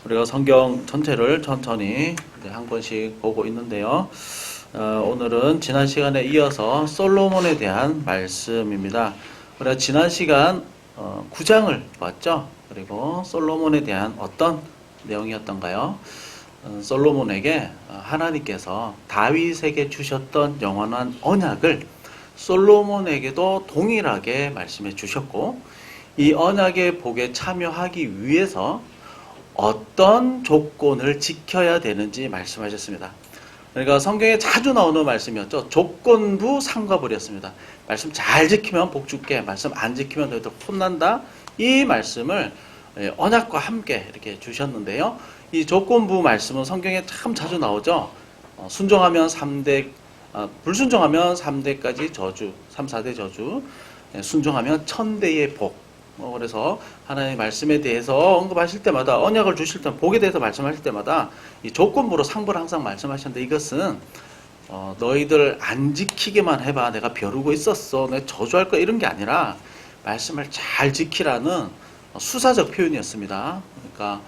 우리가 성경 전체를 천천히 한 권씩 보고 있는데요. 오늘은 지난 시간에 이어서 솔로몬에 대한 말씀입니다. 우리가 지난 시간 9장을 봤죠. 그리고 솔로몬에 대한 어떤 내용이었던가요? 솔로몬에게 하나님께서 다윗에게 주셨던 영원한 언약을 솔로몬에게도 동일하게 말씀해 주셨고, 이 언약의 복에 참여하기 위해서 어떤 조건을 지켜야 되는지 말씀하셨습니다. 그러니까 성경에 자주 나오는 말씀이었죠. 조건부 상과벌이었습니다. 말씀 잘 지키면 복 줄게, 말씀 안 지키면 너희들 혼난다. 이 말씀을 언약과 함께 이렇게 주셨는데요. 이 조건부 말씀은 성경에 참 자주 나오죠. 순종하면 3대, 불순종하면 3대까지 저주, 3, 4대 저주, 순종하면 1000대의 복. 그래서 하나님의 말씀에 대해서 언급하실 때마다, 언약을 주실 때, 복에 대해서 말씀하실 때마다 이 조건부로 상부를 항상 말씀하셨는데, 이것은 너희들 안 지키게만 해봐, 내가 벼르고 있었어, 내가 저주할 거야, 이런 게 아니라 말씀을 잘 지키라는 수사적 표현이었습니다. 그러니까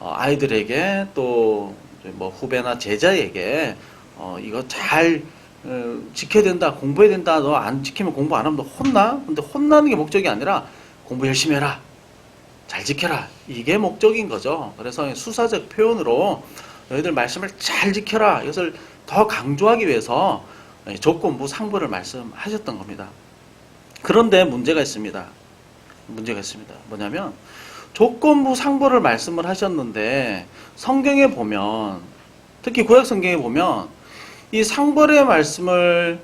아이들에게 또 뭐 후배나 제자에게 이거 잘 지켜야 된다, 공부해야 된다, 너 안 지키면 공부 안 하면 너 혼나? 근데 혼나는 게 목적이 아니라 공부 열심히 해라, 잘 지켜라, 이게 목적인 거죠. 그래서 수사적 표현으로 너희들 말씀을 잘 지켜라, 이것을 더 강조하기 위해서 조건부 상부를 말씀하셨던 겁니다. 그런데 문제가 있습니다. 뭐냐면 조건부 상부를 말씀을 하셨는데, 성경에 보면, 특히 구약 성경에 보면 이 상벌의 말씀을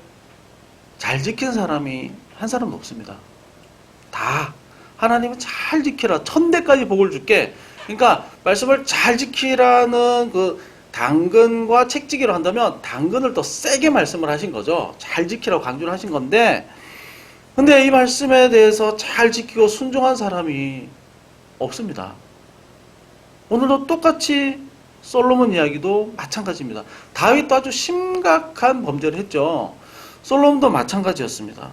잘 지킨 사람이 한 사람도 없습니다. 다 하나님은 잘 지키라, 1000대까지 복을 줄게. 그러니까 말씀을 잘 지키라는 그 당근과 책지기로 한다면 당근을 더 세게 말씀을 하신 거죠. 잘 지키라고 강조를 하신 건데, 근데 이 말씀에 대해서 잘 지키고 순종한 사람이 없습니다. 오늘도 똑같이 솔로몬 이야기도 마찬가지입니다. 다윗도 아주 심각한 범죄를 했죠. 솔로몬도 마찬가지였습니다.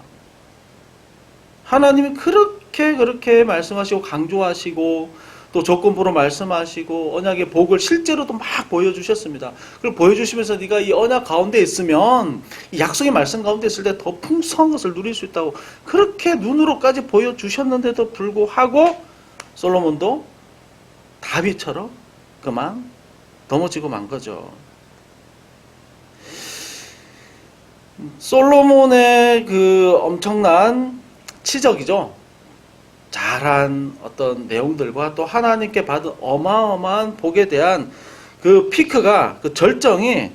하나님이 그렇게 말씀하시고 강조하시고 또 조건부로 말씀하시고 언약의 복을 실제로도 막 보여주셨습니다. 그걸 보여주시면서 네가 이 언약 가운데 있으면, 이 약속의 말씀 가운데 있을 때 더 풍성한 것을 누릴 수 있다고 그렇게 눈으로까지 보여주셨는데도 불구하고 솔로몬도 다윗처럼 그만 넘어지고 만 거죠. 솔로몬의 그 엄청난 치적이죠. 잘한 어떤 내용들과 또 하나님께 받은 어마어마한 복에 대한 그 피크가, 그 절정이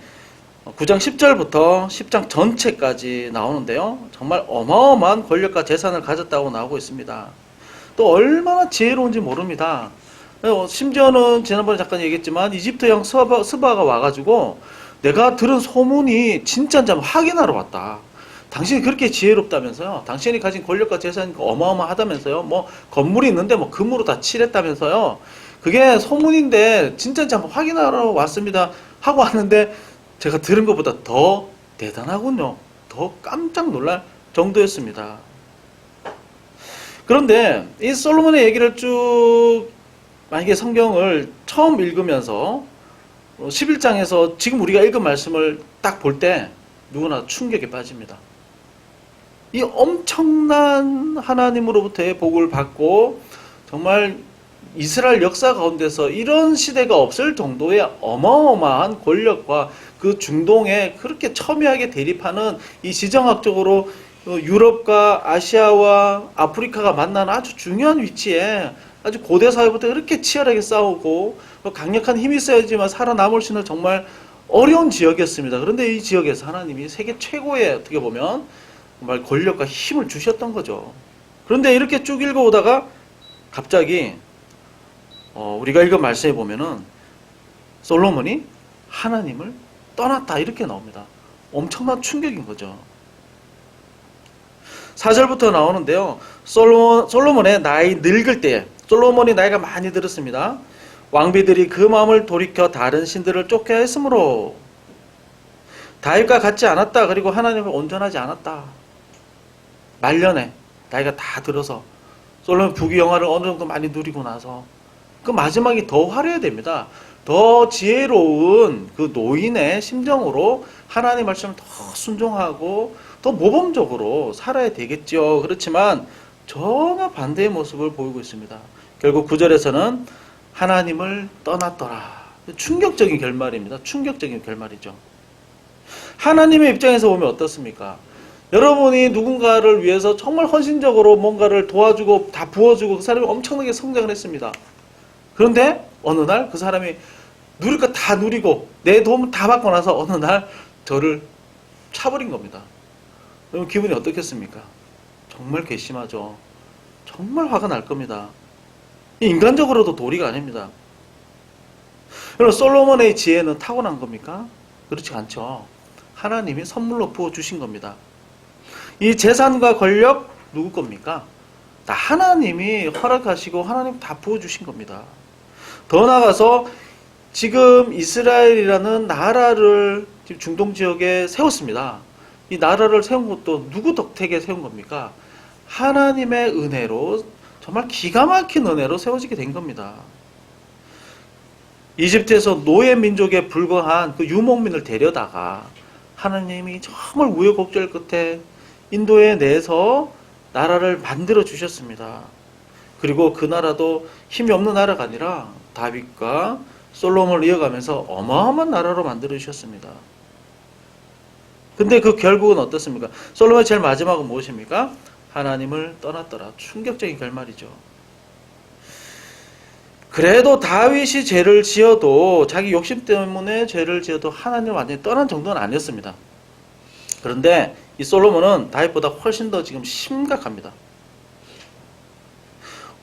9장 10절부터 10장 전체까지 나오는데요. 정말 어마어마한 권력과 재산을 가졌다고 나오고 있습니다. 또 얼마나 지혜로운지 모릅니다. 심지어는 지난번에 잠깐 얘기했지만 이집트 형 스바가 와가지고 내가 들은 소문이 진짜인지 한번 확인하러 왔다. 당신이 그렇게 지혜롭다면서요. 당신이 가진 권력과 재산이 어마어마하다면서요. 뭐 건물이 있는데 뭐 금으로 다 칠했다면서요. 그게 소문인데 진짜인지 한번 확인하러 왔습니다 하고 왔는데, 제가 들은 것보다 더 대단하군요. 더 깜짝 놀랄 정도였습니다. 그런데 이 솔로몬의 얘기를 쭉, 만약에 성경을 처음 읽으면서 11장에서 지금 우리가 읽은 말씀을 딱 볼 때 누구나 충격에 빠집니다. 이 엄청난 하나님으로부터의 복을 받고 정말 이스라엘 역사 가운데서 이런 시대가 없을 정도의 어마어마한 권력과 그 중동에 그렇게 첨예하게 대립하는 이 지정학적으로 유럽과 아시아와 아프리카가 만나는 아주 중요한 위치에 아주 고대 사회부터 그렇게 치열하게 싸우고 강력한 힘이 있어야지만 살아남을 수 있는 정말 어려운 지역이었습니다. 그런데 이 지역에서 하나님이 세계 최고의, 어떻게 보면 정말 권력과 힘을 주셨던 거죠. 그런데 이렇게 쭉 읽어오다가 갑자기 우리가 읽은 말씀에 보면은 솔로몬이 하나님을 떠났다, 이렇게 나옵니다. 엄청난 충격인 거죠. 4절부터 나오는데요. 솔로몬의 나이 늙을 때에, 솔로몬이 나이가 많이 들었습니다. 왕비들이 그 마음을 돌이켜 다른 신들을 쫓게 했으므로 다윗과 같지 않았다. 그리고 하나님을 온전하지 않았다. 말년에 나이가 다 들어서 솔로몬 부귀영화를 어느 정도 많이 누리고 나서 그 마지막이 더 화려해야 됩니다. 더 지혜로운 그 노인의 심정으로 하나님 말씀을 더 순종하고 더 모범적으로 살아야 되겠죠. 그렇지만 전혀 반대의 모습을 보이고 있습니다. 결국 9절에서는 하나님을 떠났더라. 충격적인 결말입니다. 충격적인 결말이죠. 하나님의 입장에서 보면 어떻습니까? 여러분이 누군가를 위해서 정말 헌신적으로 뭔가를 도와주고 다 부어주고 그 사람이 엄청나게 성장을 했습니다. 그런데 어느 날 그 사람이 누릴 거 다 누리고 내 도움 다 받고 나서 어느 날 저를 차버린 겁니다. 여러분 기분이 어떻겠습니까? 정말 괘씸하죠. 정말 화가 날 겁니다. 인간적으로도 도리가 아닙니다. 여러분 솔로몬의 지혜는 타고난 겁니까? 그렇지 않죠. 하나님이 선물로 부어주신 겁니다. 이 재산과 권력 누구 겁니까? 다 하나님이 허락하시고 하나님 다 부어주신 겁니다. 더 나아가서 지금 이스라엘이라는 나라를 지금 중동 지역에 세웠습니다. 이 나라를 세운 것도 누구 덕택에 세운 겁니까? 하나님의 은혜로 정말 기가 막힌 은혜로 세워지게 된 겁니다. 이집트에서 노예 민족에 불과한 그 유목민을 데려다가 하나님이 정말 우여곡절 끝에 인도에 내서 나라를 만들어 주셨습니다. 그리고 그 나라도 힘이 없는 나라가 아니라 다윗과 솔로몬을 이어가면서 어마어마한 나라로 만들어 주셨습니다. 근데 그 결국은 어떻습니까? 솔로몬의 제일 마지막은 무엇입니까? 하나님을 떠났더라. 충격적인 결말이죠. 그래도 다윗이 죄를 지어도 자기 욕심 때문에 죄를 지어도 하나님을 완전히 떠난 정도는 아니었습니다. 그런데 이 솔로몬은 다윗보다 훨씬 더 지금 심각합니다.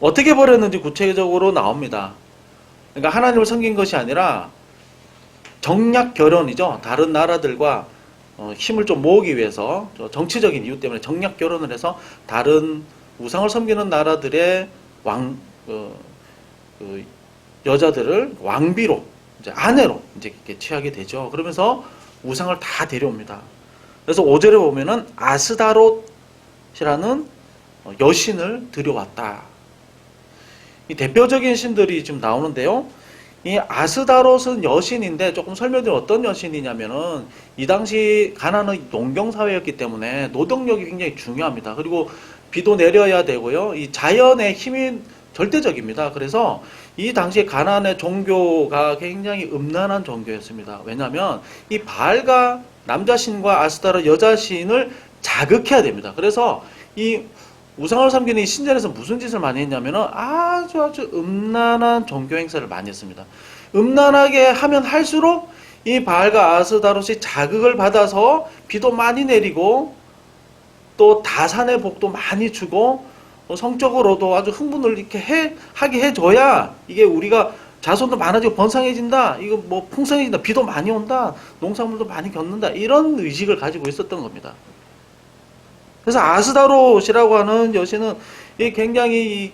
어떻게 버렸는지 구체적으로 나옵니다. 그러니까 하나님을 섬긴 것이 아니라 정략 결혼이죠. 다른 나라들과 힘을 좀 모으기 위해서 정치적인 이유 때문에 정략 결혼을 해서 다른 우상을 섬기는 나라들의 여자들을 왕비로 이제 아내로 이제 이렇게 취하게 되죠. 그러면서 우상을 다 데려옵니다. 그래서 5절에 보면은 아스다롯이라는 여신을 들여왔다. 이 대표적인 신들이 지금 나오는데요. 이 아스다롯은 여신인데 조금 설명드리면 어떤 여신이냐면은 이 당시 가나안은 농경 사회였기 때문에 노동력이 굉장히 중요합니다. 그리고 비도 내려야 되고요. 이 자연의 힘이 절대적입니다. 그래서 이 당시에 가나안의 종교가 굉장히 음란한 종교였습니다. 왜냐하면 이 바알과 남자신과 아스타롯 여자신을 자극해야 됩니다. 그래서 이 우상을 섬기는 이 신전에서 무슨 짓을 많이 했냐면은 아주 음란한 종교 행사를 많이 했습니다. 음란하게 하면 할수록 이 바알과 아스타롯이 자극을 받아서 비도 많이 내리고 또 다산의 복도 많이 주고 성적으로도 아주 흥분을 이렇게 하게 해줘야 이게 우리가 자손도 많아지고 번성해진다. 이거 뭐 풍성해진다. 비도 많이 온다. 농산물도 많이 겪는다. 이런 의식을 가지고 있었던 겁니다. 그래서 아스다롯이라고 하는 여신은 굉장히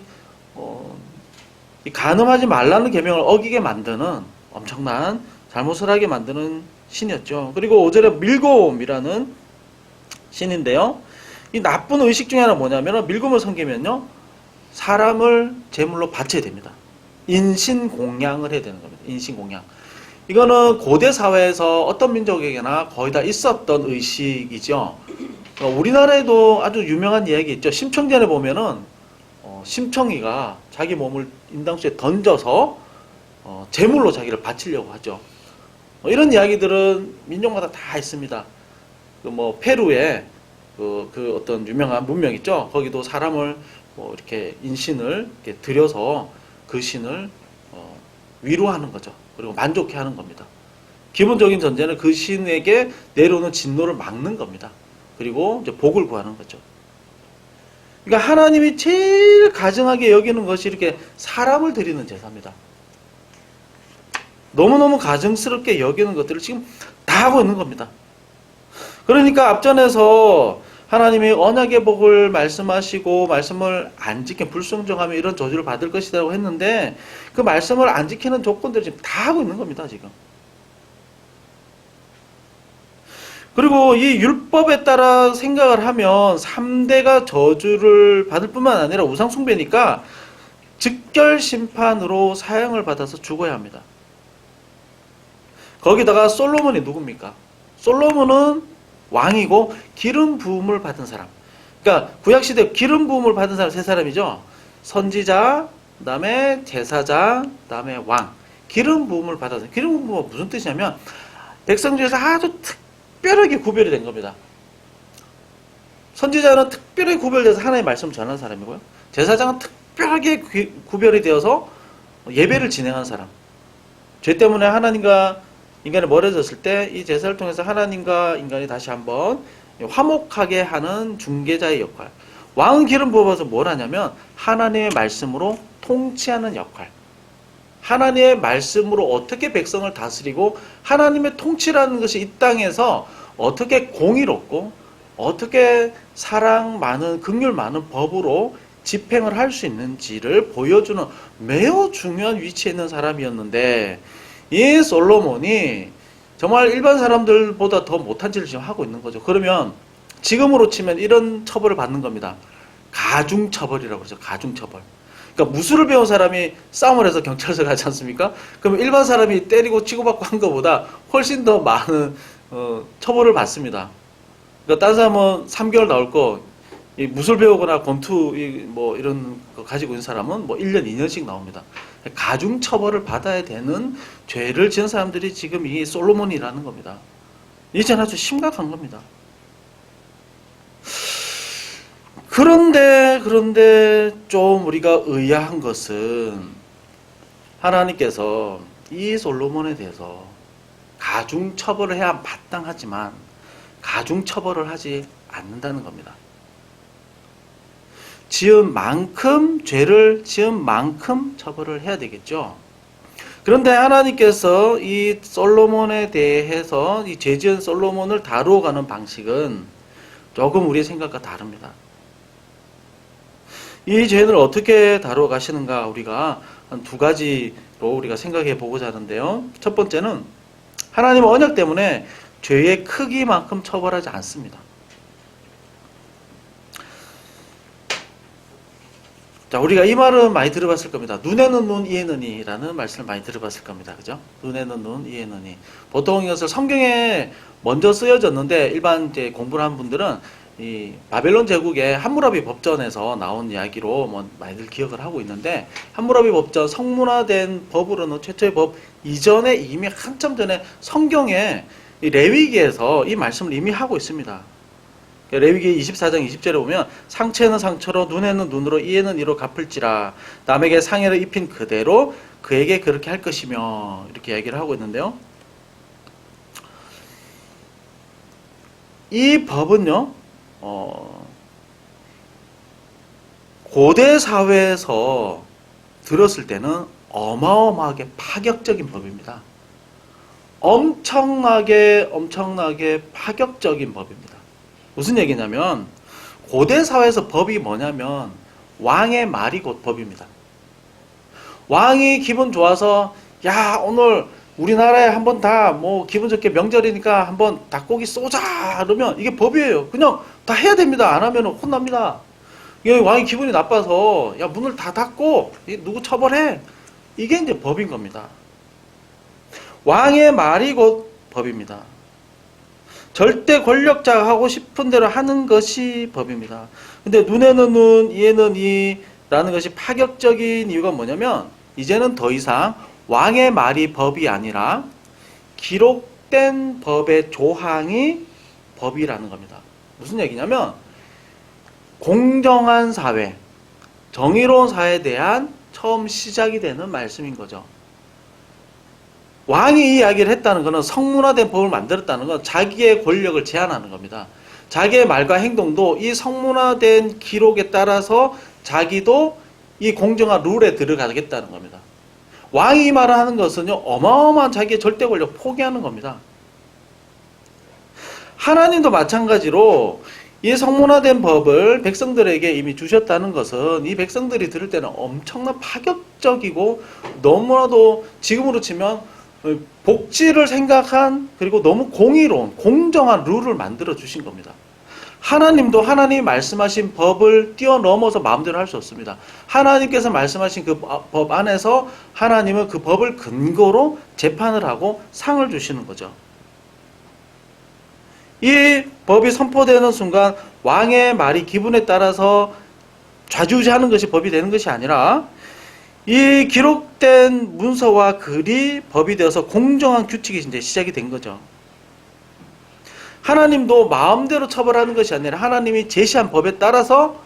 이 간음하지 말라는 계명을 어기게 만드는 엄청난 잘못을 하게 만드는 신이었죠. 그리고 5절에 밀곰이라는 신인데요. 이 나쁜 의식 중에 하나 뭐냐면 밀곰을 섬기면요 사람을 제물로 바쳐야 됩니다. 인신공양을 해야 되는 겁니다. 인신공양. 이거는 고대 사회에서 어떤 민족에게나 거의 다 있었던 의식이죠. 우리나라에도 아주 유명한 이야기 있죠. 심청전에 보면은 심청이가 자기 몸을 인당수에 던져서 제물로 자기를 바치려고 하죠. 이런 이야기들은 민족마다 다 있습니다. 페루에 그 어떤 유명한 문명 있죠. 거기도 사람을 이렇게 인신을 이렇게 들여서 그 신을 위로하는 거죠. 그리고 만족해 하는 겁니다. 기본적인 전제는 그 신에게 내려오는 진노를 막는 겁니다. 그리고 이제 복을 구하는 거죠. 그러니까 하나님이 제일 가증하게 여기는 것이 이렇게 사람을 드리는 제사입니다. 너무너무 가증스럽게 여기는 것들을 지금 다 하고 있는 겁니다. 그러니까 앞전에서 하나님이 언약의 복을 말씀하시고 말씀을 안 지켜 불순종하면 이런 저주를 받을 것이라고 했는데 그 말씀을 안 지키는 조건들을 지금 다 하고 있는 겁니다. 지금. 그리고 이 율법에 따라 생각을 하면 3대가 저주를 받을 뿐만 아니라 우상숭배니까 즉결 심판으로 사형을 받아서 죽어야 합니다. 거기다가 솔로몬이 누굽니까? 솔로몬은 왕이고 기름 부음을 받은 사람. 그러니까 구약시대 기름 부음을 받은 사람 세 사람이죠. 선지자, 그 다음에 제사장, 그 다음에 왕. 기름 부음을 받았어요. 기름 부음은 무슨 뜻이냐면 백성 중에서 아주 특별하게 구별이 된 겁니다. 선지자는 특별히 구별돼서 하나님의 말씀을 전하는 사람이고요. 제사장은 특별하게 구별이 되어서 예배를 진행하는 사람. 죄 때문에 하나님과 인간이 멀어졌을 때 이 제사를 통해서 하나님과 인간이 다시 한번 화목하게 하는 중개자의 역할. 왕은 기름 부어서 뭘 하냐면 하나님의 말씀으로 통치하는 역할. 하나님의 말씀으로 어떻게 백성을 다스리고 하나님의 통치라는 것이 이 땅에서 어떻게 공의롭고 어떻게 사랑 많은 긍휼 많은 법으로 집행을 할 수 있는지를 보여주는 매우 중요한 위치에 있는 사람이었는데 이 솔로몬이 정말 일반 사람들보다 더 못한 짓을 지금 하고 있는 거죠. 그러면 지금으로 치면 이런 처벌을 받는 겁니다. 가중처벌이라고 그러죠. 가중처벌. 그러니까 무술을 배운 사람이 싸움을 해서 경찰서 가지 않습니까? 그러면 일반 사람이 때리고 치고받고 한 것보다 훨씬 더 많은 처벌을 받습니다. 그러니까 다른 사람은 3개월 나올 거, 이 무술 배우거나 권투 뭐 이런 거 가지고 있는 사람은 뭐 1년, 2년씩 나옵니다. 가중 처벌을 받아야 되는 죄를 지은 사람들이 지금 이 솔로몬이라는 겁니다. 이제는 아주 심각한 겁니다. 그런데 좀 우리가 의아한 것은 하나님께서 이 솔로몬에 대해서 가중 처벌을 해야 마땅하지만 가중 처벌을 하지 않는다는 겁니다. 지은 만큼 죄를 지은 만큼 처벌을 해야 되겠죠. 그런데 하나님께서 이 솔로몬에 대해서 이 죄 지은 솔로몬을 다루어가는 방식은 조금 우리의 생각과 다릅니다. 이 죄를 어떻게 다루어 가시는가 우리가 한 두 가지로 우리가 생각해 보고자 하는데요. 첫 번째는 하나님의 언약 때문에 죄의 크기만큼 처벌하지 않습니다. 자, 우리가 이 말은 많이 들어봤을 겁니다. 눈에는 눈, 이에는 이라는 말씀을 많이 들어봤을 겁니다. 그죠? 눈에는 눈, 이에는 이. 보통 이것을 성경에 먼저 쓰여졌는데 일반 이제 공부를 한 분들은 이 바벨론 제국의 함무라비 법전에서 나온 이야기로 뭐 많이들 기억을 하고 있는데 함무라비 법전 성문화된 법으로는 최초의 법 이전에 이미 한참 전에 성경에 이 레위기에서 이 말씀을 이미 하고 있습니다. 레위기 24장 20절에 보면 상처에는 상처로 눈에는 눈으로 이에는 이로 갚을지라 남에게 상해를 입힌 그대로 그에게 그렇게 할 것이며 이렇게 얘기를 하고 있는데요. 이 법은요 고대 사회에서 들었을 때는 어마어마하게 파격적인 법입니다. 엄청나게 파격적인 법입니다. 무슨 얘기냐면 고대 사회에서 법이 뭐냐면 왕의 말이 곧 법입니다. 왕이 기분 좋아서 야 오늘 우리나라에 한번 다 뭐 기분 좋게 명절이니까 한번 닭고기 쏘자 그러면 이게 법이에요. 그냥 다 해야 됩니다. 안 하면 혼납니다. 왕이 기분이 나빠서 야 문을 다 닫고 누구 처벌해. 이게 이제 법인 겁니다. 왕의 말이 곧 법입니다. 절대 권력자가 하고 싶은 대로 하는 것이 법입니다. 근데 눈에는 눈, 이에는 이라는 것이 파격적인 이유가 뭐냐면 이제는 더 이상 왕의 말이 법이 아니라 기록된 법의 조항이 법이라는 겁니다. 무슨 얘기냐면 공정한 사회, 정의로운 사회에 대한 처음 시작이 되는 말씀인 거죠. 왕이 이 이야기를 했다는 것은 성문화된 법을 만들었다는 건 자기의 권력을 제한하는 겁니다. 자기의 말과 행동도 이 성문화된 기록에 따라서 자기도 이 공정한 룰에 들어가겠다는 겁니다. 왕이 이 말을 하는 것은요 어마어마한 자기의 절대 권력 포기하는 겁니다. 하나님도 마찬가지로 이 성문화된 법을 백성들에게 이미 주셨다는 것은 이 백성들이 들을 때는 엄청난 파격적이고 너무나도 지금으로 치면 복지를 생각한 그리고 너무 공의로운 공정한 룰을 만들어 주신 겁니다. 하나님도 하나님이 말씀하신 법을 뛰어넘어서 마음대로 할 수 없습니다. 하나님께서 말씀하신 그 법 안에서 하나님은 그 법을 근거로 재판을 하고 상을 주시는 거죠. 이 법이 선포되는 순간 왕의 말이 기분에 따라서 좌지우지하는 것이 법이 되는 것이 아니라 이 기록된 문서와 글이 법이 되어서 공정한 규칙이 이제 시작이 된 거죠. 하나님도 마음대로 처벌하는 것이 아니라 하나님이 제시한 법에 따라서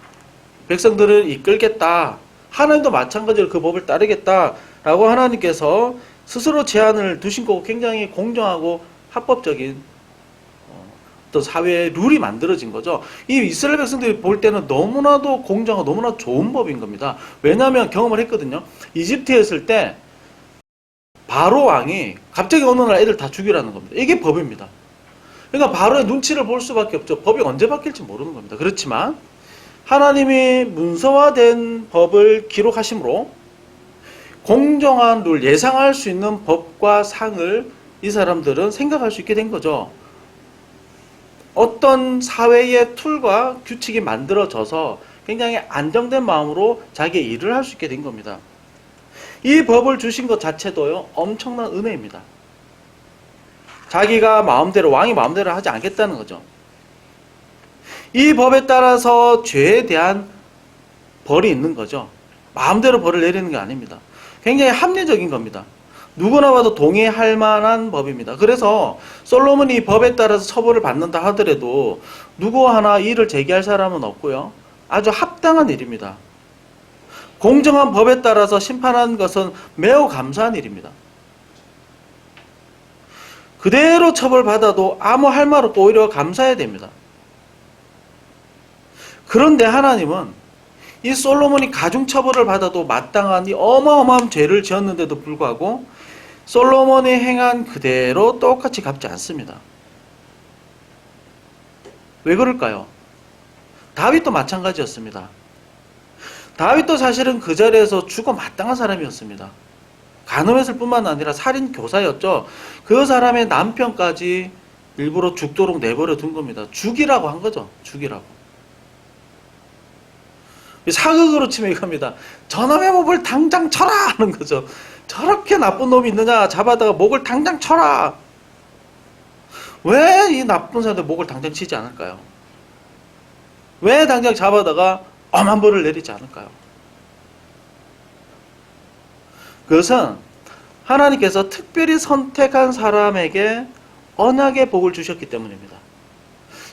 백성들을 이끌겠다. 하나님도 마찬가지로 그 법을 따르겠다라고 하나님께서 스스로 제한을 두신 거고 굉장히 공정하고 합법적인 어떤 사회의 룰이 만들어진 거죠. 이 이스라엘 백성들이 볼 때는 너무나도 공정하고 너무나 좋은 법인 겁니다. 왜냐하면 경험을 했거든요. 이집트에 있을 때 바로 왕이 갑자기 어느 날 애들 다 죽이라는 겁니다. 이게 법입니다. 그러니까 바로의 눈치를 볼 수밖에 없죠. 법이 언제 바뀔지 모르는 겁니다. 그렇지만 하나님이 문서화된 법을 기록하심으로 공정한 룰, 예상할 수 있는 법과 상을 이 사람들은 생각할 수 있게 된 거죠. 어떤 사회의 툴과 규칙이 만들어져서 굉장히 안정된 마음으로 자기의 일을 할 수 있게 된 겁니다. 이 법을 주신 것 자체도요, 엄청난 은혜입니다. 자기가 마음대로, 왕이 마음대로 하지 않겠다는 거죠. 이 법에 따라서 죄에 대한 벌이 있는 거죠. 마음대로 벌을 내리는 게 아닙니다. 굉장히 합리적인 겁니다. 누구나 봐도 동의할 만한 법입니다. 그래서 솔로몬이 이 법에 따라서 처벌을 받는다 하더라도 누구 하나 이의를 제기할 사람은 없고요. 아주 합당한 일입니다. 공정한 법에 따라서 심판하는 것은 매우 감사한 일입니다. 그대로 처벌받아도 아무 할 말 없고 오히려 감사해야 됩니다. 그런데 하나님은 이 솔로몬이 가중처벌을 받아도 마땅한 이 어마어마한 죄를 지었는데도 불구하고 솔로몬이 행한 그대로 똑같이 갚지 않습니다. 왜 그럴까요? 다윗도 마찬가지였습니다. 다윗도 사실은 그 자리에서 죽어 마땅한 사람이었습니다. 간음했을 뿐만 아니라 살인 교사였죠. 그 사람의 남편까지 일부러 죽도록 내버려 둔 겁니다. 죽이라고 한 거죠. 죽이라고. 사극으로 치면 이겁니다. 저놈의 목을 당장 쳐라 하는 거죠. 저렇게 나쁜 놈이 있느냐, 잡아다가 목을 당장 쳐라. 왜 이 나쁜 사람들 목을 당장 치지 않을까요? 왜 당장 잡아다가 엄한 벌을 내리지 않을까요? 그것은 하나님께서 특별히 선택한 사람에게 언약의 복을 주셨기 때문입니다.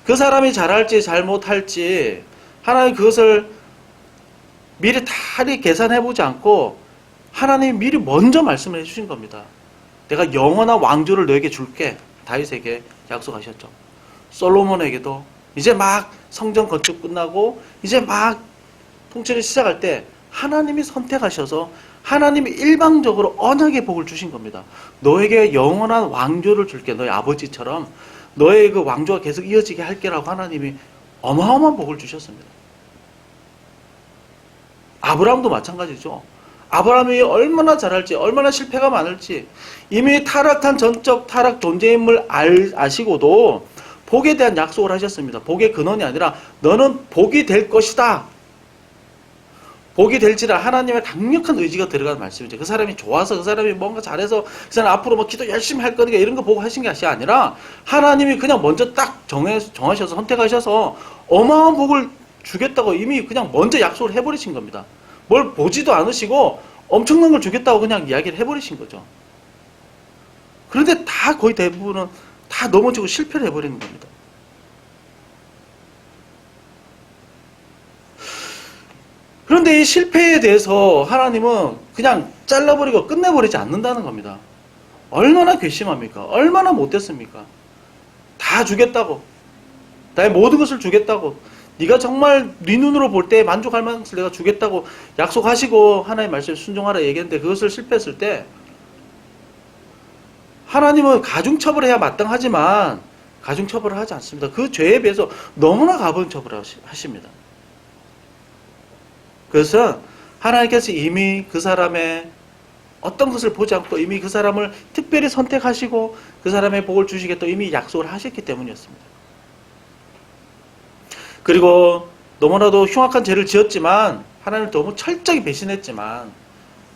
그 사람이 잘할지 잘못할지 하나님 그것을 미리 다 계산해보지 않고 하나님이 미리 먼저 말씀을 해주신 겁니다. 내가 영원한 왕조를 너에게 줄게. 다윗에게 약속하셨죠. 솔로몬에게도 이제 막 성전 건축 끝나고 이제 막 통치를 시작할 때 하나님이 선택하셔서 하나님이 일방적으로 언약의 복을 주신 겁니다. 너에게 영원한 왕조를 줄게. 너의 아버지처럼 너의 그 왕조가 계속 이어지게 할게라고 하나님이 어마어마한 복을 주셨습니다. 아브라함도 마찬가지죠. 아브라함이 얼마나 잘할지, 얼마나 실패가 많을지 이미 타락한 전적 타락 존재임을 아시고도 복에 대한 약속을 하셨습니다. 복의 근원이 아니라 너는 복이 될 것이다. 복이 될지라 하나님의 강력한 의지가 들어가는 말씀이죠. 그 사람이 좋아서 그 사람이 뭔가 잘해서 그 사람 앞으로 뭐 기도 열심히 할 거니까 이런 거 보고 하신 것이 아니라 하나님이 그냥 먼저 딱 정하셔서 선택하셔서 어마어마한 복을 주겠다고 이미 그냥 먼저 약속을 해버리신 겁니다. 뭘 보지도 않으시고 엄청난 걸 주겠다고 그냥 이야기를 해버리신 거죠. 그런데 다 거의 대부분은 다 넘어지고 실패를 해버리는 겁니다. 그런데 이 실패에 대해서 하나님은 그냥 잘라버리고 끝내버리지 않는다는 겁니다. 얼마나 괘씸합니까? 얼마나 못됐습니까? 다 주겠다고. 나의 모든 것을 주겠다고. 네가 정말 네 눈으로 볼 때 만족할 만한 것을 내가 주겠다고 약속하시고 하나님의 말씀에 순종하라 얘기했는데 그것을 실패했을 때 하나님은 가중처벌해야 마땅하지만 가중처벌을 하지 않습니다. 그 죄에 비해서 너무나 가버린 처벌을 하십니다. 그것은 하나님께서 이미 그 사람의 어떤 것을 보지 않고 이미 그 사람을 특별히 선택하시고 그 사람의 복을 주시겠다고 이미 약속을 하셨기 때문이었습니다. 그리고 너무나도 흉악한 죄를 지었지만 하나님을 너무 철저히 배신했지만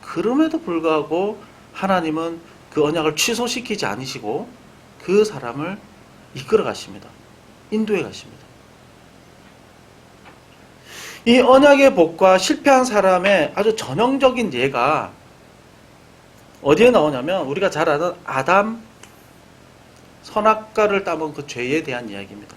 그럼에도 불구하고 하나님은 그 언약을 취소시키지 않으시고 그 사람을 이끌어 가십니다. 인도해 가십니다. 이 언약의 복과 실패한 사람의 아주 전형적인 예가 어디에 나오냐면 우리가 잘 아는 아담 선악과를 따먹은 그 죄에 대한 이야기입니다.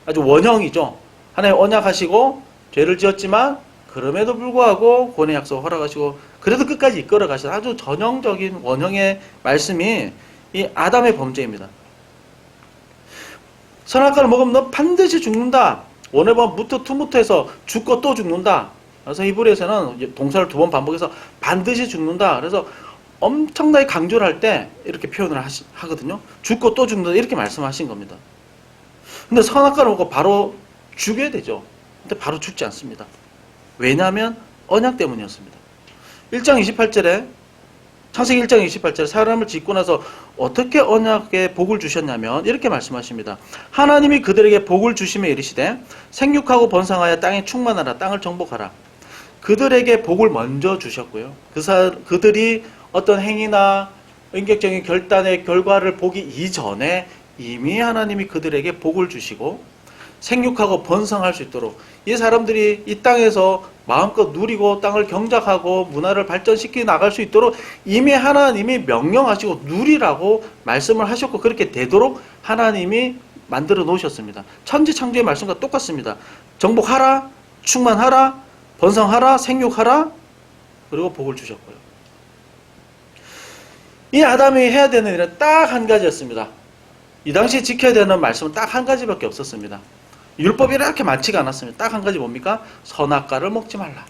아주 원형이죠. 하나님 언약하시고 죄를 지었지만 그럼에도 불구하고 구원의 약속을 허락하시고 그래도 끝까지 이끌어 가시는 아주 전형적인 원형의 말씀이 이 아담의 범죄입니다. 선악과를 먹으면 너 반드시 죽는다. 원에 보면 무트 투무트해서 죽고 또 죽는다. 그래서 히브리에서는 동사를 2번 반복해서 반드시 죽는다. 그래서 엄청나게 강조를 할 때 이렇게 표현을 하거든요. 죽고 또 죽는다 이렇게 말씀하신 겁니다. 근데 선악과를 먹고 바로 죽여야 되죠. 근데 바로 죽지 않습니다. 왜냐하면 언약 때문이었습니다. 1장 28절에 창세기 1장 28절에 사람을 짓고 나서 어떻게 언약에 복을 주셨냐면 이렇게 말씀하십니다. 하나님이 그들에게 복을 주시며 이르시되 생육하고 번성하여 땅에 충만하라 땅을 정복하라. 그들에게 복을 먼저 주셨고요. 그들이 어떤 행위나 인격적인 결단의 결과를 보기 이전에 이미 하나님이 그들에게 복을 주시고 생육하고 번성할 수 있도록 이 사람들이 이 땅에서 마음껏 누리고 땅을 경작하고 문화를 발전시켜 나갈 수 있도록 이미 하나님이 명령하시고 누리라고 말씀을 하셨고 그렇게 되도록 하나님이 만들어 놓으셨습니다. 천지창조의 말씀과 똑같습니다. 정복하라, 충만하라, 번성하라, 생육하라, 그리고 복을 주셨고요. 이 아담이 해야 되는 일은 딱 한 가지였습니다. 이 당시에 지켜야 되는 말씀은 딱 한 가지밖에 없었습니다. 율법이 이렇게 많지가 않았습니다. 딱 한 가지 뭡니까? 선악과를 먹지 말라.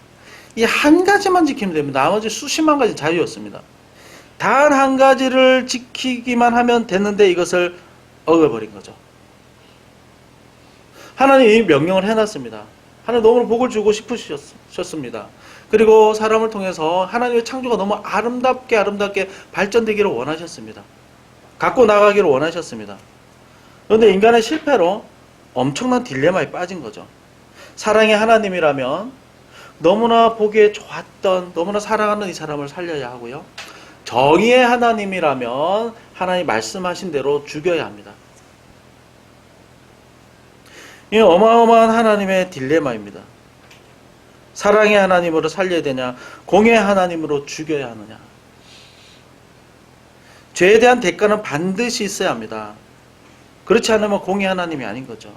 이 한 가지만 지키면 됩니다. 나머지 수십만 가지 자유였습니다. 단 한 가지를 지키기만 하면 됐는데 이것을 어겨버린 거죠. 하나님이 이 명령을 해놨습니다. 하나님 너무 복을 주고 싶으셨습니다. 그리고 사람을 통해서 하나님의 창조가 너무 아름답게 발전되기를 원하셨습니다. 갖고 나가기를 원하셨습니다. 그런데 인간의 실패로 엄청난 딜레마에 빠진 거죠. 사랑의 하나님이라면 너무나 보기에 좋았던 너무나 사랑하는 이 사람을 살려야 하고요. 정의의 하나님이라면 하나님 말씀하신 대로 죽여야 합니다. 이 어마어마한 하나님의 딜레마입니다. 사랑의 하나님으로 살려야 되냐, 공의의 하나님으로 죽여야 하느냐. 죄에 대한 대가는 반드시 있어야 합니다. 그렇지 않으면 공의 하나님이 아닌 거죠.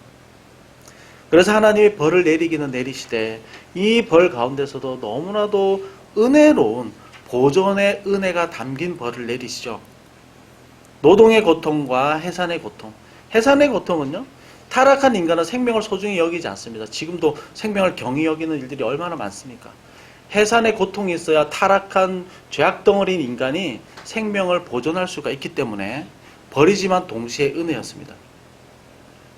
그래서 하나님이 벌을 내리기는 내리시되 이 벌 가운데서도 너무나도 은혜로운 보존의 은혜가 담긴 벌을 내리시죠. 노동의 고통과 해산의 고통. 해산의 고통은요, 타락한 인간은 생명을 소중히 여기지 않습니다. 지금도 생명을 경히 여기는 일들이 얼마나 많습니까? 해산의 고통이 있어야 타락한 죄악덩어리인 인간이 생명을 보존할 수가 있기 때문에 벌이지만 동시에 은혜였습니다.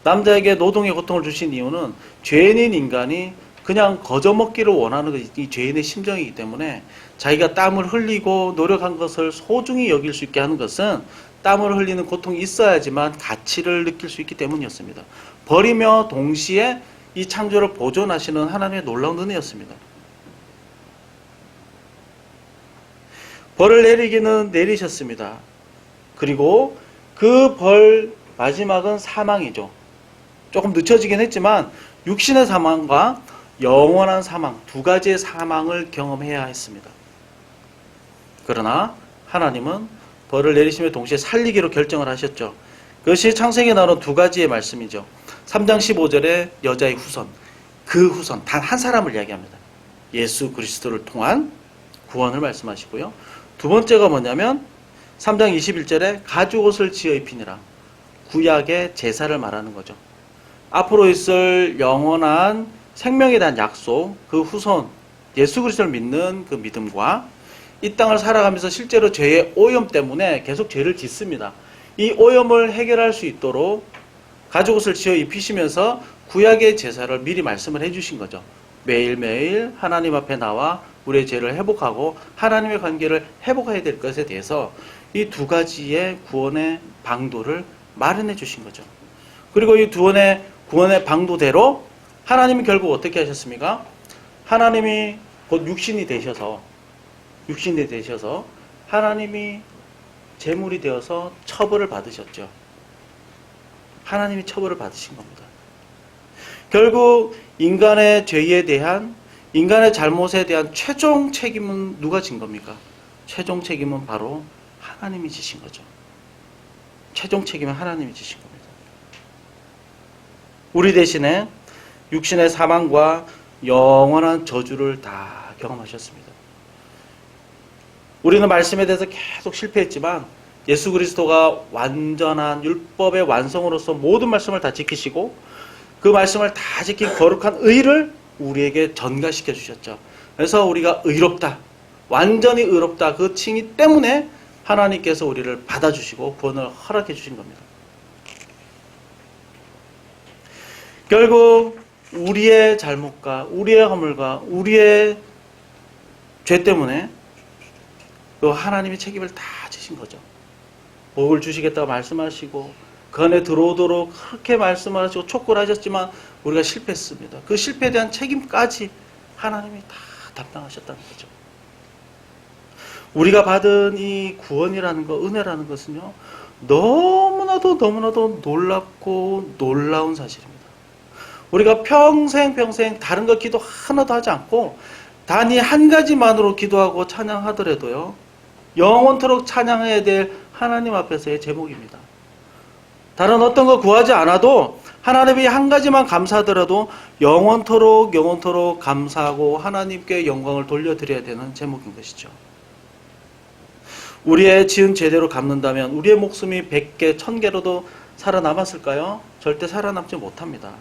남자에게 노동의 고통을 주신 이유는 죄인인 인간이 그냥 거저먹기를 원하는 이 죄인의 심정이기 때문에 자기가 땀을 흘리고 노력한 것을 소중히 여길 수 있게 하는 것은 땀을 흘리는 고통이 있어야지만 가치를 느낄 수 있기 때문이었습니다. 벌이며 동시에 이 창조를 보존하시는 하나님의 놀라운 은혜였습니다. 벌을 내리기는 내리셨습니다. 그리고 그 벌 마지막은 사망이죠. 조금 늦춰지긴 했지만 육신의 사망과 영원한 사망, 두 가지의 사망을 경험해야 했습니다. 그러나 하나님은 벌을 내리시며 동시에 살리기로 결정을 하셨죠. 그것이 창세기에 나오는 두 가지의 말씀이죠. 3장 15절에 여자의 후손, 그 후손, 단 한 사람을 이야기합니다. 예수 그리스도를 통한 구원을 말씀하시고요. 두 번째가 뭐냐면 3장 21절에 가죽옷을 지어 입히니라. 구약의 제사를 말하는 거죠. 앞으로 있을 영원한 생명에 대한 약속, 그 후손, 예수 그리스도를 믿는 그 믿음과 이 땅을 살아가면서 실제로 죄의 오염 때문에 계속 죄를 짓습니다. 이 오염을 해결할 수 있도록 가죽옷을 지어 입히시면서 구약의 제사를 미리 말씀을 해주신 거죠. 매일매일 하나님 앞에 나와 우리의 죄를 회복하고 하나님의 관계를 회복해야 될 것에 대해서 이 두 가지의 구원의 방도를 마련해 주신 거죠. 그리고 이 구원의 방도대로 하나님이 결국 어떻게 하셨습니까? 하나님이 곧 육신이 되셔서 하나님이 제물이 되어서 처벌을 받으셨죠. 하나님이 처벌을 받으신 겁니다. 결국 인간의 죄에 대한, 인간의 잘못에 대한 최종 책임은 누가 진 겁니까? 최종 책임은 바로 하나님이 지신 거죠. 최종 책임은 하나님이 지신 겁니다. 우리 대신에 육신의 사망과 영원한 저주를 다 경험하셨습니다. 우리는 말씀에 대해서 계속 실패했지만 예수 그리스도가 완전한 율법의 완성으로서 모든 말씀을 다 지키시고 그 말씀을 다 지킨 거룩한 의를 우리에게 전가시켜 주셨죠. 그래서 우리가 의롭다, 완전히 의롭다 그 칭의 때문에 하나님께서 우리를 받아주시고 구원을 허락해 주신 겁니다. 결국 우리의 잘못과 우리의 허물과 우리의 죄 때문에 또 하나님이 책임을 다 지신 거죠. 복을 주시겠다고 말씀하시고 그 안에 들어오도록 그렇게 말씀하시고 촉구를 하셨지만 우리가 실패했습니다. 그 실패에 대한 책임까지 하나님이 다 담당하셨다는 거죠. 우리가 받은 이 구원이라는 것, 은혜라는 것은요, 너무나도 놀랍고 놀라운 사실입니다. 우리가 평생 다른 거 기도 하나도 하지 않고 단히 한 가지만으로 기도하고 찬양하더라도요, 영원토록 찬양해야 될 하나님 앞에서의 제목입니다. 다른 어떤 거 구하지 않아도 하나님이 한 가지만 감사하더라도 영원토록 감사하고 하나님께 영광을 돌려드려야 되는 제목인 것이죠. 우리의 지은 죄대로 갚는다면 우리의 목숨이 100개, 1000개로도 살아남았을까요? 절대 살아남지 못합니다.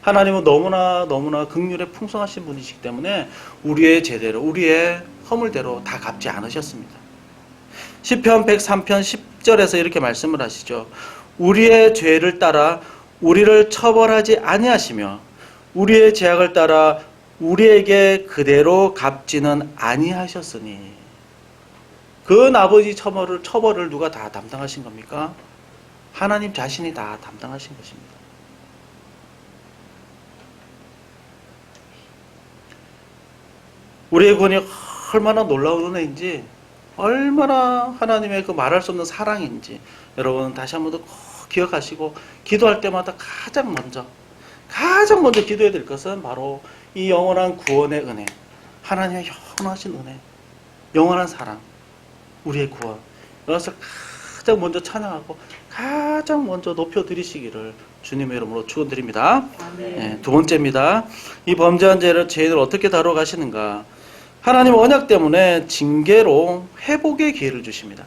하나님은 너무나 긍휼에 풍성하신 분이시기 때문에 우리의 죄대로, 우리의 허물대로 다 갚지 않으셨습니다. 시편 103편 10절에서 이렇게 말씀을 하시죠. 우리의 죄를 따라 우리를 처벌하지 아니하시며 우리의 죄악을 따라 우리에게 그대로 갚지는 아니하셨으니. 그 나머지 처벌을 누가 다 담당하신 겁니까? 하나님 자신이 다 담당하신 것입니다. 우리의 구원이 얼마나 놀라운 은혜인지, 얼마나 하나님의 그 말할 수 없는 사랑인지 여러분 다시 한 번 더 꼭 기억하시고 기도할 때마다 가장 먼저 기도해야 될 것은 바로 이 영원한 구원의 은혜, 하나님의 영원하신 은혜, 영원한 사랑, 우리의 구원, 이것을 가장 먼저 찬양하고 가장 먼저 높여드리시기를 주님의 이름으로 축원드립니다. 네, 두 번째입니다. 이 범죄한 죄인을 어떻게 다뤄가시는가? 하나님 언약 때문에 징계로 회복의 기회를 주십니다.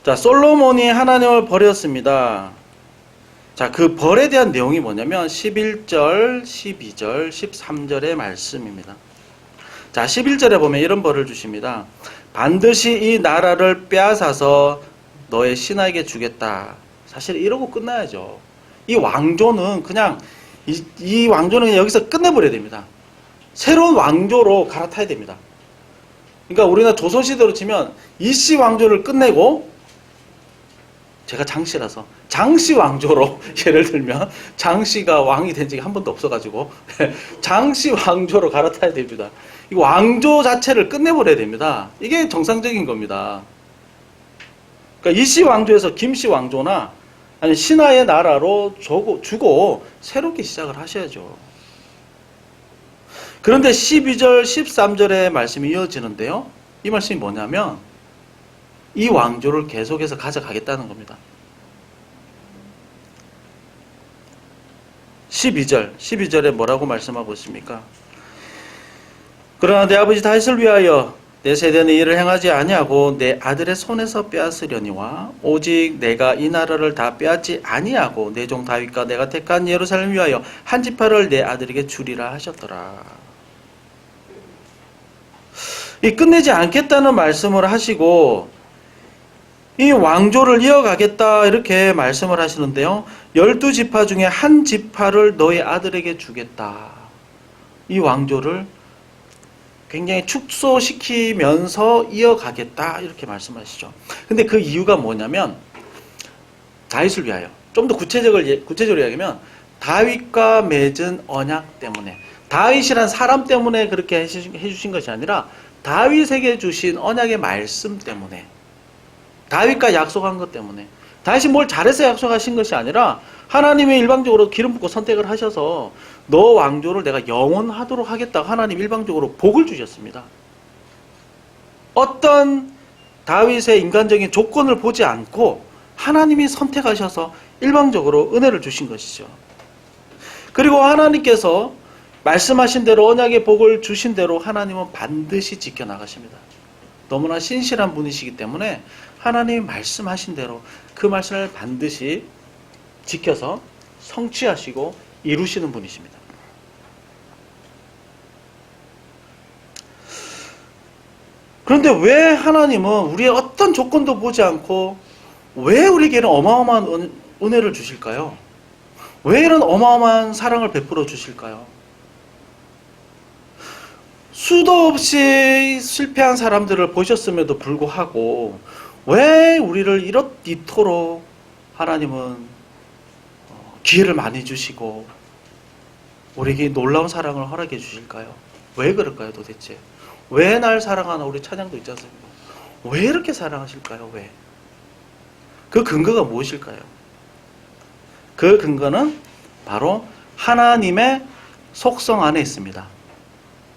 자, 솔로몬이 하나님을 버렸습니다. 자, 그 벌에 대한 내용이 뭐냐면 11절, 12절, 13절의 말씀입니다. 자, 11절에 보면 이런 벌을 주십니다. 반드시 이 나라를 빼앗아서 너의 신하에게 주겠다. 사실 이러고 끝나야죠. 이 왕조는 그냥 이 왕조는 그냥 여기서 끝내버려야 됩니다. 새로운 왕조로 갈아타야 됩니다. 그러니까 우리나라 조선시대로 치면 이씨 왕조를 끝내고, 제가 장씨라서 장씨 왕조로 예를 들면 장씨가 왕이 된 적이 한 번도 없어가지고 장씨 왕조로 갈아타야 됩니다. 이 왕조 자체를 끝내버려야 됩니다. 이게 정상적인 겁니다. 그러니까 이씨 왕조에서 김씨 왕조나 아니 신하의 나라로 주고 새롭게 시작을 하셔야죠. 그런데 12절, 13절의 말씀이 이어지는데요. 이 말씀이 뭐냐면 이 왕조를 계속해서 가져가겠다는 겁니다. 12절에 뭐라고 말씀하고 있습니까? 그러나 내 아버지 다윗을 위하여 내 세대는 이를 행하지 아니하고 내 아들의 손에서 빼앗으려니와 오직 내가 이 나라를 다 빼앗지 아니하고 내 종 다윗과 내가 택한 예루살렘을 위하여 한 지파를 내 아들에게 주리라 하셨더라. 이 끝내지 않겠다는 말씀을 하시고 이 왕조를 이어가겠다 이렇게 말씀을 하시는데요. 12지파 중에 한 지파를 너의 아들에게 주겠다. 이 왕조를 굉장히 축소시키면서 이어가겠다 이렇게 말씀하시죠. 근데 그 이유가 뭐냐면 다윗을 위하여, 좀 더 구체적으로 이야기하면 다윗과 맺은 언약 때문에, 다윗이란 사람 때문에 그렇게 해주신 것이 아니라 다윗에게 주신 언약의 말씀 때문에, 다윗과 약속한 것 때문에, 다윗이 뭘 잘해서 약속하신 것이 아니라 하나님이 일방적으로 기름 붓고 선택을 하셔서 너 왕조를 내가 영원하도록 하겠다고 하나님 일방적으로 복을 주셨습니다. 어떤 다윗의 인간적인 조건을 보지 않고 하나님이 선택하셔서 일방적으로 은혜를 주신 것이죠. 그리고 하나님께서 말씀하신 대로 언약의 복을 주신 대로 하나님은 반드시 지켜나가십니다. 너무나 신실한 분이시기 때문에 하나님이 말씀하신 대로 그 말씀을 반드시 지켜서 성취하시고 이루시는 분이십니다. 그런데 왜 하나님은 우리의 어떤 조건도 보지 않고 왜 우리에게는 어마어마한 은혜를 주실까요? 왜 이런 어마어마한 사랑을 베풀어 주실까요? 수도 없이 실패한 사람들을 보셨음에도 불구하고 왜 우리를 이토록 하나님은 기회를 많이 주시고 우리에게 놀라운 사랑을 허락해 주실까요? 왜 그럴까요 도대체? 왜 날 사랑하나 우리 찬양도 있지 않습니까? 왜 이렇게 사랑하실까요? 왜? 그 근거가 무엇일까요? 그 근거는 바로 하나님의 속성 안에 있습니다.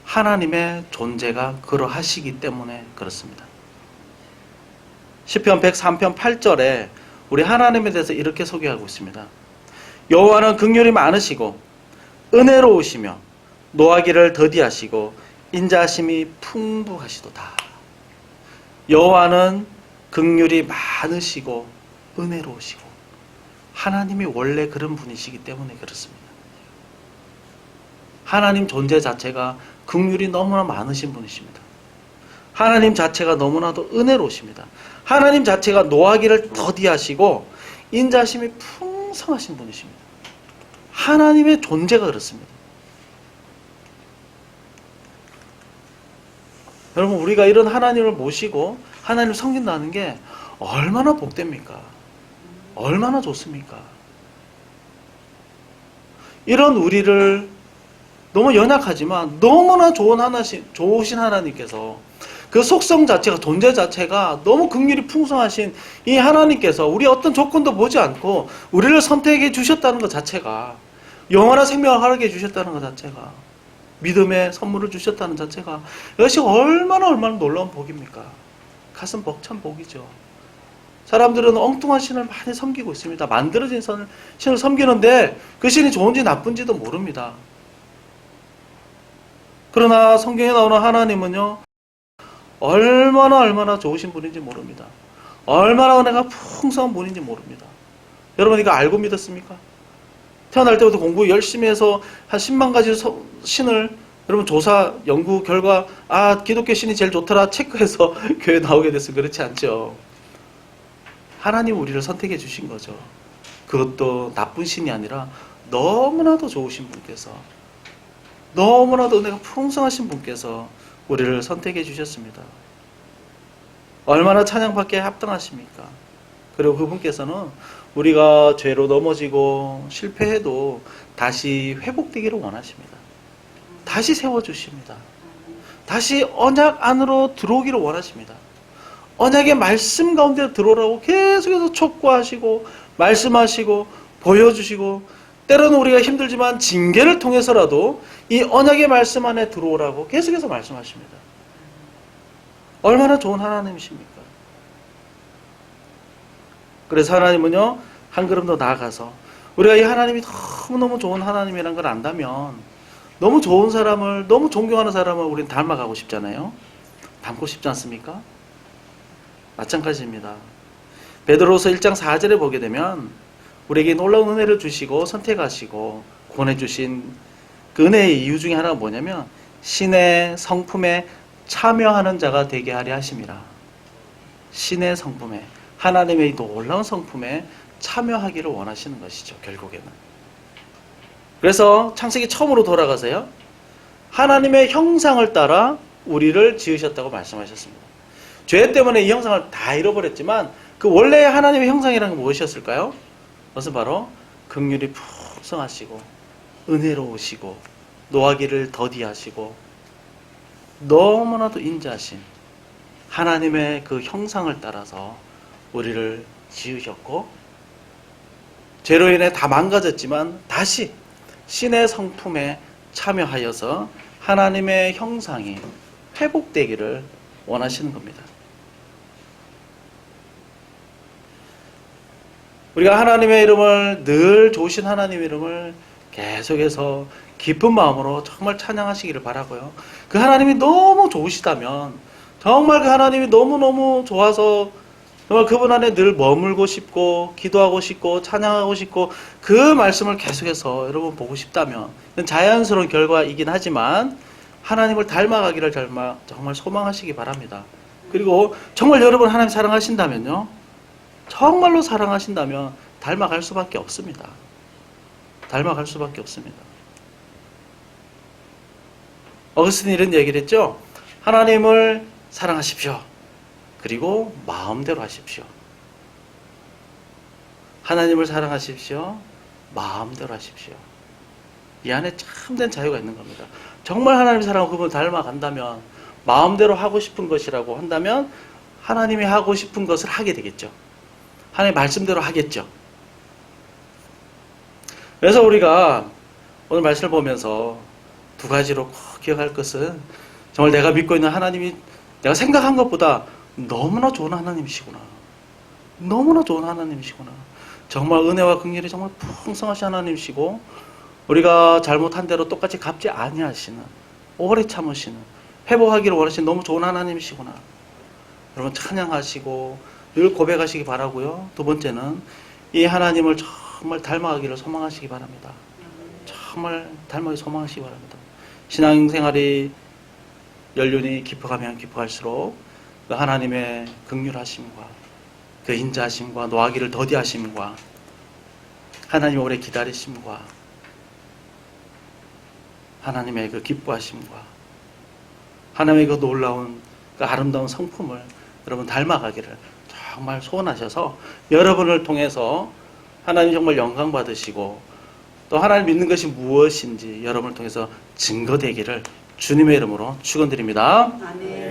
하나님의 존재가 그러하시기 때문에 그렇습니다. 시편 103편 8절에 우리 하나님에 대해서 이렇게 소개하고 있습니다. 여호와는 긍휼이 많으시고 은혜로우시며 노하기를 더디하시고 인자하심이 풍부하시도다. 여호와는 긍휼이 많으시고 은혜로우시고 하나님이 원래 그런 분이시기 때문에 그렇습니다. 하나님 존재 자체가 긍휼이 너무나 많으신 분이십니다. 하나님 자체가 너무나도 은혜로우십니다. 하나님 자체가 노하기를 더디하시고 인자심이 풍성하신 분이십니다. 하나님의 존재가 그렇습니다. 여러분, 우리가 이런 하나님을 모시고 하나님을 섬긴다는 게 얼마나 복됩니까? 얼마나 좋습니까? 이런 우리를 너무 연약하지만 너무나 좋으신 하나님께서 그 속성 자체가, 존재 자체가 너무 긍휼이 풍성하신 이 하나님께서 우리 어떤 조건도 보지 않고 우리를 선택해 주셨다는 것 자체가, 영원한 생명을 허락해 주셨다는 것 자체가, 믿음의 선물을 주셨다는 자체가, 이것이 얼마나 놀라운 복입니까? 가슴 벅찬 복이죠. 사람들은 엉뚱한 신을 많이 섬기고 있습니다. 만들어진 신을 섬기는데 그 신이 좋은지 나쁜지도 모릅니다. 그러나 성경에 나오는 하나님은요, 얼마나 좋으신 분인지 모릅니다. 얼마나 은혜가 풍성한 분인지 모릅니다. 여러분, 이거 알고 믿었습니까? 태어날 때부터 공부 열심히 해서 한 10만 가지 신을 여러분 조사, 연구 결과 기독교 신이 제일 좋더라 체크해서 교회 나오게 됐으면 그렇지 않죠. 하나님 우리를 선택해 주신 거죠. 그것도 나쁜 신이 아니라 너무나도 좋으신 분께서, 너무나도 은혜가 풍성하신 분께서 우리를 선택해 주셨습니다. 얼마나 찬양받기에 합당하십니까? 그리고 그분께서는 우리가 죄로 넘어지고 실패해도 다시 회복되기를 원하십니다. 다시 세워주십니다. 다시 언약 안으로 들어오기를 원하십니다. 언약의 말씀 가운데 들어오라고 계속해서 촉구하시고 말씀하시고 보여주시고, 때로는 우리가 힘들지만 징계를 통해서라도 이 언약의 말씀 안에 들어오라고 계속해서 말씀하십니다. 얼마나 좋은 하나님이십니까? 그래서 하나님은요, 한 걸음 더 나아가서 우리가 이 하나님이 너무너무 좋은 하나님이라는 걸 안다면 너무 좋은 사람을, 너무 존경하는 사람을 우리는 닮아가고 싶잖아요. 닮고 싶지 않습니까? 마찬가지입니다. 베드로서 1장 4절에 보게 되면 우리에게 놀라운 은혜를 주시고 선택하시고 권해주신 그 은혜의 이유 중에 하나가 뭐냐면 신의 성품에 참여하는 자가 되게 하려 하심이라. 신의 성품에, 하나님의 놀라운 성품에 참여하기를 원하시는 것이죠, 결국에는. 그래서 창세기 처음으로 돌아가세요. 하나님의 형상을 따라 우리를 지으셨다고 말씀하셨습니다. 죄 때문에 이 형상을 다 잃어버렸지만 그 원래의 하나님의 형상이라는 게 무엇이었을까요? 그것은 바로 긍휼이 풍성하시고 은혜로우시고 노하기를 더디하시고 너무나도 인자하신 하나님의 그 형상을 따라서 우리를 지으셨고 죄로 인해 다 망가졌지만 다시 신의 성품에 참여하여서 하나님의 형상이 회복되기를 원하시는 겁니다. 우리가 하나님의 이름을 늘 좋으신 하나님의 이름을 계속해서 깊은 마음으로 정말 찬양하시기를 바라고요. 그 하나님이 너무 좋으시다면 정말 그 하나님이 너무너무 좋아서 정말 그분 안에 늘 머물고 싶고 기도하고 싶고 찬양하고 싶고 그 말씀을 계속해서 여러분 보고 싶다면 자연스러운 결과이긴 하지만 하나님을 닮아가기를 정말 소망하시기 바랍니다. 그리고 정말 여러분 하나님 사랑하신다면요. 정말로 사랑하신다면 닮아갈 수밖에 없습니다. 닮아갈 수밖에 없습니다. 어거스틴이 이런 얘기를 했죠. 하나님을 사랑하십시오. 그리고 마음대로 하십시오. 하나님을 사랑하십시오. 마음대로 하십시오. 이 안에 참된 자유가 있는 겁니다. 정말 하나님 사랑하고 그분을 닮아간다면 마음대로 하고 싶은 것이라고 한다면 하나님이 하고 싶은 것을 하게 되겠죠. 하나님 말씀대로 하겠죠. 그래서 우리가 오늘 말씀을 보면서 두 가지로 꼭 기억할 것은 정말 내가 믿고 있는 하나님이 내가 생각한 것보다 너무나 좋은 하나님이시구나. 너무나 좋은 하나님이시구나. 정말 은혜와 긍휼이 정말 풍성하신 하나님이시고 우리가 잘못한 대로 똑같이 갚지 아니하시는 오래 참으시는 회복하기를 원하시는 너무 좋은 하나님이시구나. 여러분 찬양하시고 늘 고백하시기 바라고요. 두 번째는 이 하나님을 정말 닮아가기를 소망하시기 바랍니다. 정말 닮아가기 소망하시기 바랍니다. 신앙생활이 연륜이 깊어가면 깊어갈수록 그 하나님의 긍휼하심과 그 인자하심과 노하기를 더디하심과 하나님 오래 기다리심과 하나님의 그 기뻐하심과 하나님의 그 놀라운 그 아름다운 성품을 여러분 닮아가기를 정말 소원하셔서 여러분을 통해서 하나님 정말 영광 받으시고 또 하나님 믿는 것이 무엇인지 여러분을 통해서 증거되기를 주님의 이름으로 축원드립니다. 아멘.